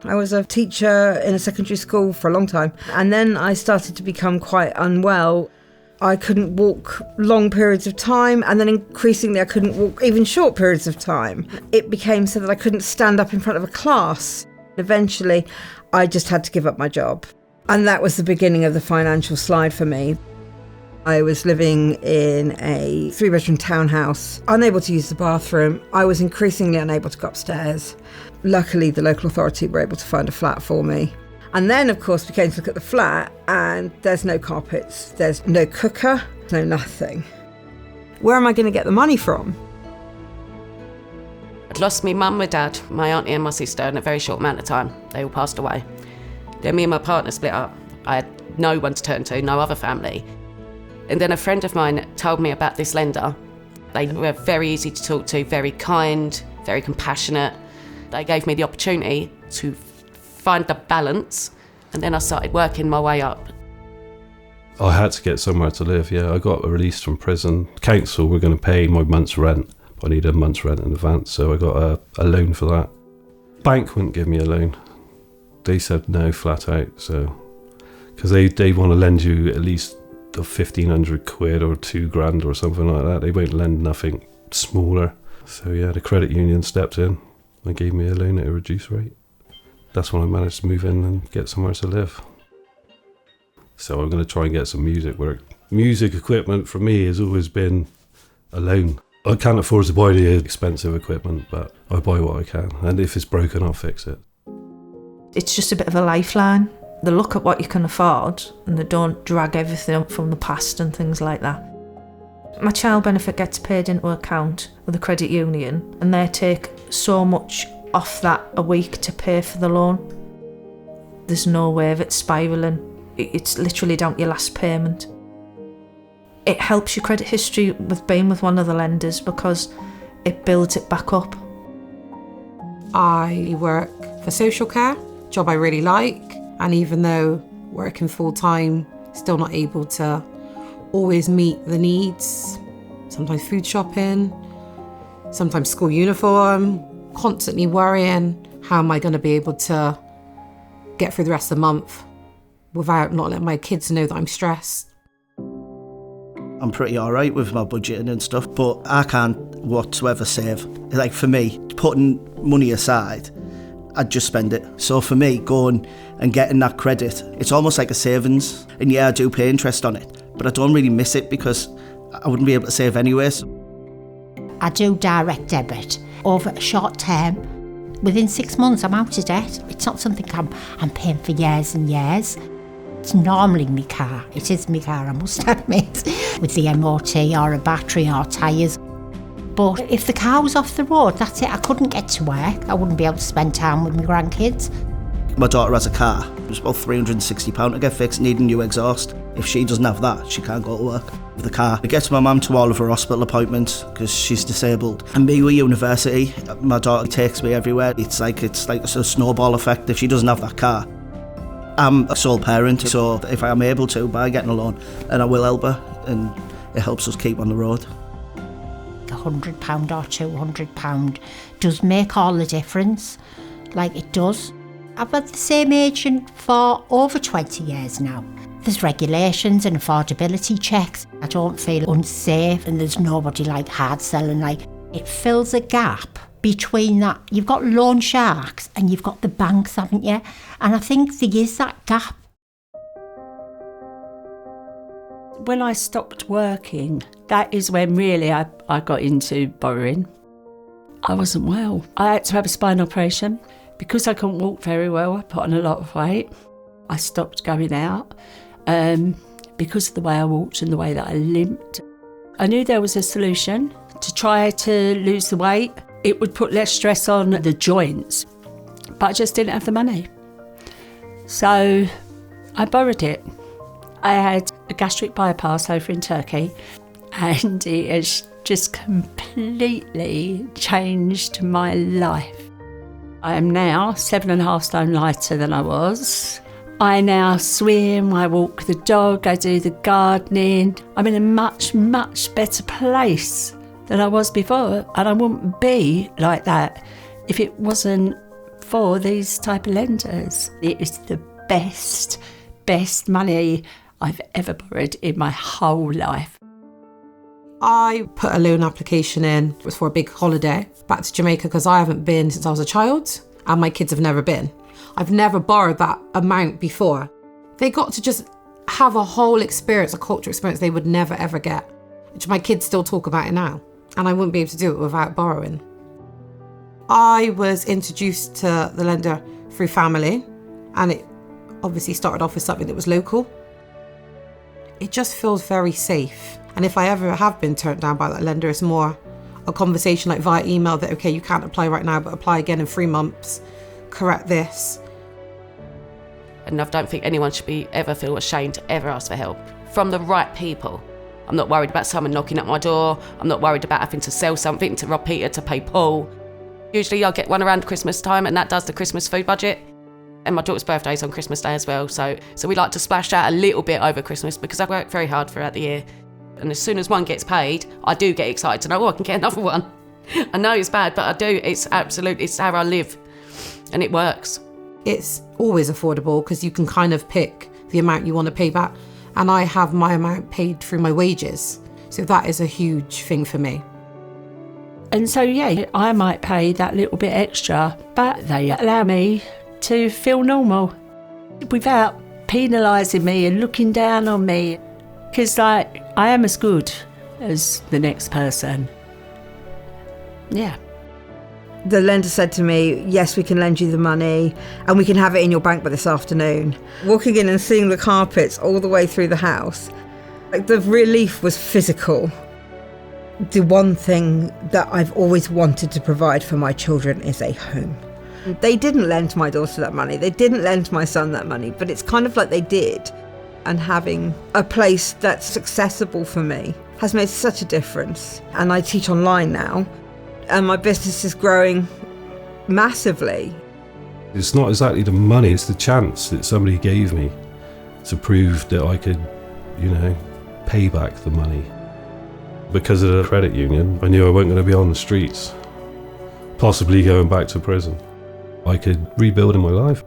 I was a teacher in a secondary school for a long time, and then I started to become quite unwell. I couldn't walk long periods of time, and then increasingly I couldn't walk even short periods of time. It became so that I couldn't stand up in front of a class. Eventually, I just had to give up my job. And that was the beginning of the financial slide for me. I was living in a 3-bedroom townhouse, unable to use the bathroom. I was increasingly unable to go upstairs. Luckily, the local authority were able to find a flat for me. And then, of course, we came to look at the flat, and there's no carpets, there's no cooker, no nothing. Where am I going to get the money from? I'd lost my mum, my dad, my auntie and my sister in a very short amount of time. They all passed away. Then me and my partner split up. I had no one to turn to, no other family. And then a friend of mine told me about this lender. They were very easy to talk to, very kind, very compassionate. They gave me the opportunity to find the balance, and then I started working my way up. I had to get somewhere to live, yeah. I got released from prison. Council were going to pay my month's rent, but I needed a month's rent in advance, so I got a loan for that. Bank wouldn't give me a loan. They said no, flat out, so... Because they want to lend you at least 1,500 quid or £2,000 or something like that. They won't lend nothing smaller. So yeah, the credit union stepped in and gave me a loan at a reduced rate. That's when I managed to move in and get somewhere to live. So I'm going to try and get some music work. Music equipment for me has always been a loan. I can't afford to buy the expensive equipment, but I buy what I can. And if it's broken, I'll fix it. It's just a bit of a lifeline. They look at what you can afford and they don't drag everything up from the past and things like that. My child benefit gets paid into account with the credit union, and they take so much off that a week to pay for the loan. There's no way of it spiralling. It's literally down to your last payment. It helps your credit history with being with one of the lenders because it builds it back up. I work for social care, job I really like, and even though working full-time, still not able to always meet the needs. Sometimes food shopping, sometimes school uniform, constantly worrying, how am I going to be able to get through the rest of the month without not letting my kids know that I'm stressed. I'm pretty alright with my budgeting and stuff, but I can't whatsoever save. Like for me, putting money aside, I'd just spend it. So for me, going and getting that credit, it's almost like a savings. And yeah, I do pay interest on it, but I don't really miss it because I wouldn't be able to save anyway. I do direct debit over a short term. Within 6 months, I'm out of debt. It's not something I'm paying for years and years. It's normally my car. It is my car, I must admit, with the MOT or a battery or tyres. But if the car was off the road, that's it. I couldn't get to work. I wouldn't be able to spend time with my grandkids. My daughter has a car. It was about £360 to get fixed, needing new exhaust. If she doesn't have that, she can't go to work. With the car, it gets my mum to all of her hospital appointments because she's disabled. And me with university, my daughter takes me everywhere. It's like a snowball effect. If she doesn't have that car, I'm a sole parent, so if I'm able to, by getting a loan, and I will help her, and it helps us keep on the road. £100 or £200 does make all the difference, like it does. I've had the same agent for over 20 years now. There's regulations and affordability checks. I don't feel unsafe, and there's nobody like hard selling. Like, it fills a gap between that. You've got loan sharks and you've got the banks, haven't you? And I think there is that gap. When I stopped working, that is when really I got into borrowing. I wasn't well. I had to have a spine operation. Because I couldn't walk very well, I put on a lot of weight. I stopped going out because of the way I walked and the way that I limped. I knew there was a solution to try to lose the weight. It would put less stress on the joints, but I just didn't have the money. So I borrowed it. I had a gastric bypass over in Turkey, and it has just completely changed my life. I am now 7.5 stone lighter than I was. I now swim, I walk the dog, I do the gardening. I'm in a much, much better place than I was before, and I wouldn't be like that if it wasn't for these type of lenders. It is the best money I've ever borrowed in my whole life. I put a loan application in. It was for a big holiday back to Jamaica because I haven't been since I was a child and my kids have never been. I've never borrowed that amount before. They got to just have a whole experience, a cultural experience they would never ever get, which my kids still talk about it now, and I wouldn't be able to do it without borrowing. I was introduced to the lender through family, and it obviously started off with something that was local. It just feels very safe. And if I ever have been turned down by that lender, it's more a conversation like via email that, okay, you can't apply right now, but apply again in 3 months, correct this. And I don't think anyone should ever feel ashamed to ever ask for help from the right people. I'm not worried about someone knocking at my door. I'm not worried about having to sell something to rob Peter to pay Paul. Usually I'll get one around Christmas time, and that does the Christmas food budget. And my daughter's birthday is on Christmas Day as well, so we like to splash out a little bit over Christmas because I work very hard throughout the year. And as soon as one gets paid, I do get excited to know, I can get another one. I know it's bad, but I do. It's how I live, and it works. It's always affordable because you can kind of pick the amount you want to pay back. And I have my amount paid through my wages. So that is a huge thing for me. And so, yeah, I might pay that little bit extra, but they allow me to feel normal without penalising me and looking down on me. Because I am as good as the next person. Yeah. The lender said to me, yes, we can lend you the money and we can have it in your bank by this afternoon. Walking in and seeing the carpets all the way through the house, like, the relief was physical. The one thing that I've always wanted to provide for my children is a home. They didn't lend my daughter that money. They didn't lend my son that money, but it's kind of like they did. And having a place that's accessible for me has made such a difference. And I teach online now, and my business is growing massively. It's not exactly the money, it's the chance that somebody gave me to prove that I could, pay back the money. Because of the credit union, I knew I wasn't going to be on the streets, possibly going back to prison. I could rebuild in my life.